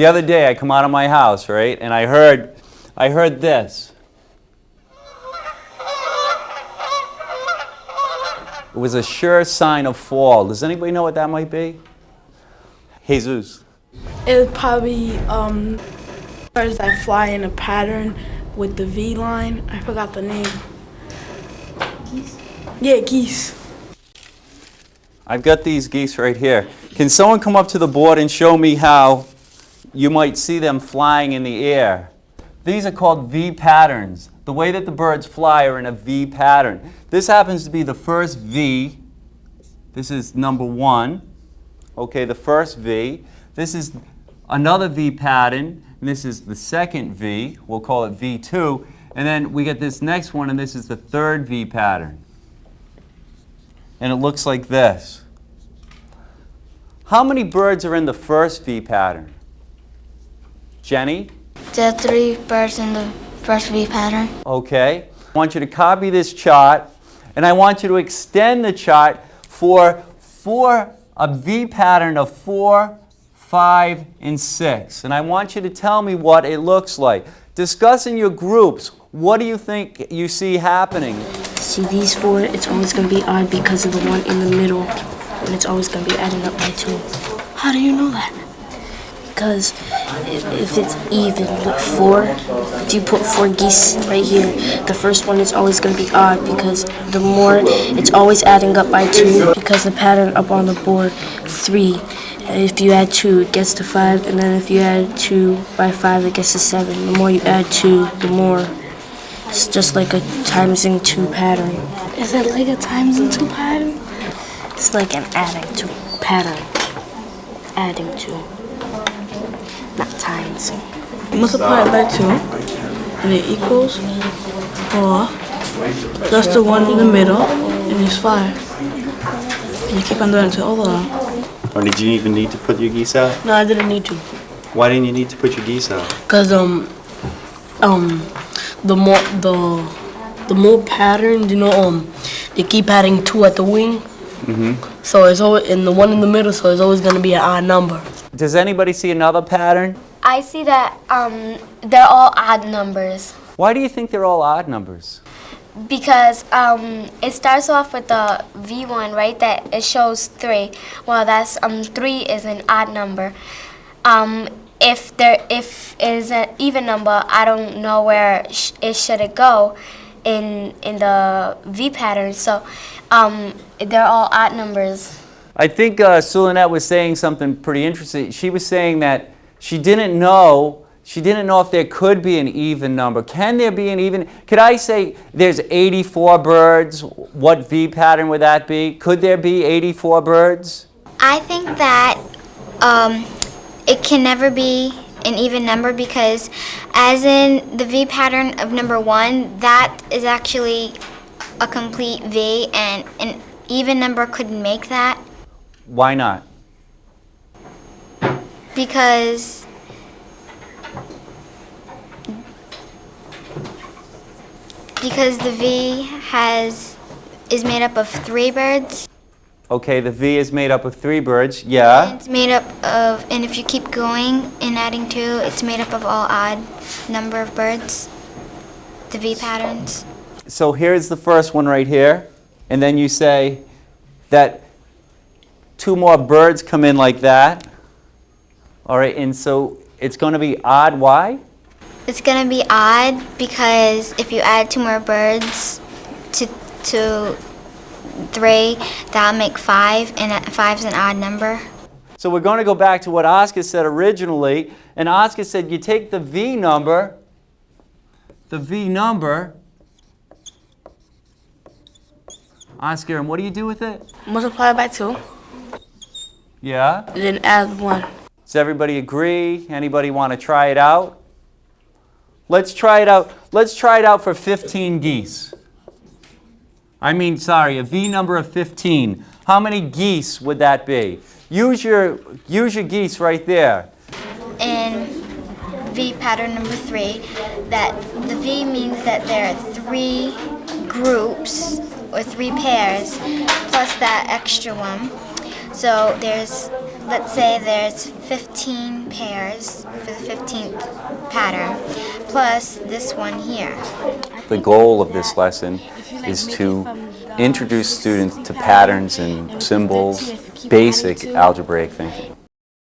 The other day I come out of my house, right, and I heard this. It was a sure sign of fall. Does anybody know what that might be? Jesus. It would probably birds that fly in a pattern with the V line. I forgot the name. Geese? Yeah, geese. I've got these geese right here. Can someone come up to the board and show me how you might see them flying in the air? These are called V patterns. The way that the birds fly are in a V pattern. This happens to be the first V. This is number 1. Okay, the first V. This is another V pattern, and this is the second V. We'll call it V2. And then we get this next one, and this is the third V pattern. And it looks like this. How many birds are in the first V pattern? Jenny? There are 3 birds in the first V pattern. Okay. I want you to copy this chart, and I want you to extend the chart for a V pattern of 4, 5, and 6. And I want you to tell me what it looks like. Discuss in your groups, what do you think you see happening? See these 4, it's always going to be odd because of the one in the middle. And it's always going to be adding up by 2. How do you know that? Because if it's even with 4, if you put 4 geese right here, the first one is always going to be odd because the more, it's always adding up by 2 because the pattern up on the board, 3. If you add 2, it gets to 5, and then if you add 2 by 5, it gets to 7. The more you add 2, the more. It's just like a times in 2 pattern. Is it like a times in 2 pattern? It's like an adding 2 pattern. Adding 2. Not times. Multiply it by 2, and it equals, or just the one in the middle, and it's 5. And you keep on doing it to all of them. Or did you even need to put your geese out? No, I didn't need to. Why didn't you need to put your geese out? Cause the more patterns, they keep adding 2 at the wing. So it's always in the one in the middle. So it's always gonna be an odd number. Does anybody see another pattern? I see that they're all odd numbers Why do you think they're all odd numbers? because it starts off with the V1, right? That it shows 3. Well, that's 3 is an odd number. If it is an even number, I don't know where it should go in the V pattern. So they're all odd numbers. I think Sulanette was saying something pretty interesting. She was saying that she didn't know if there could be an even number. Can there be an even? Could I say there's 84 birds? What V pattern would that be? Could there be 84 birds? I think that it can never be an even number because as in the V pattern of number 1, that is actually a complete V, and an even number couldn't make that. Why not? Because the V is made up of 3 birds. Okay, the V is made up of 3 birds. Yeah. It's made up of, and if you keep going and adding 2, it's made up of all odd number of birds, the V patterns. So here's the first one right here, and then you say that 2 more birds come in like that. All right, and so it's going to be odd. Why? It's going to be odd because if you add 2 more birds to 3, that'll make 5, and 5's an odd number. So we're going to go back to what Oscar said originally, and Oscar said you take the V number, Oscar, and what do you do with it? Multiply by 2, Yeah? and then add 1. Does everybody agree? Anybody want to try it out? Let's try it out. Let's try it out for 15 geese. A V number of 15. How many geese would that be? Use your geese right there. In V pattern number 3, that the V means that there are 3 groups or 3 pairs plus that extra one. So there's let's say there's 15 pairs for the 15th pattern, plus this one here. The goal of this lesson is to introduce students to patterns and symbols, basic algebraic thinking.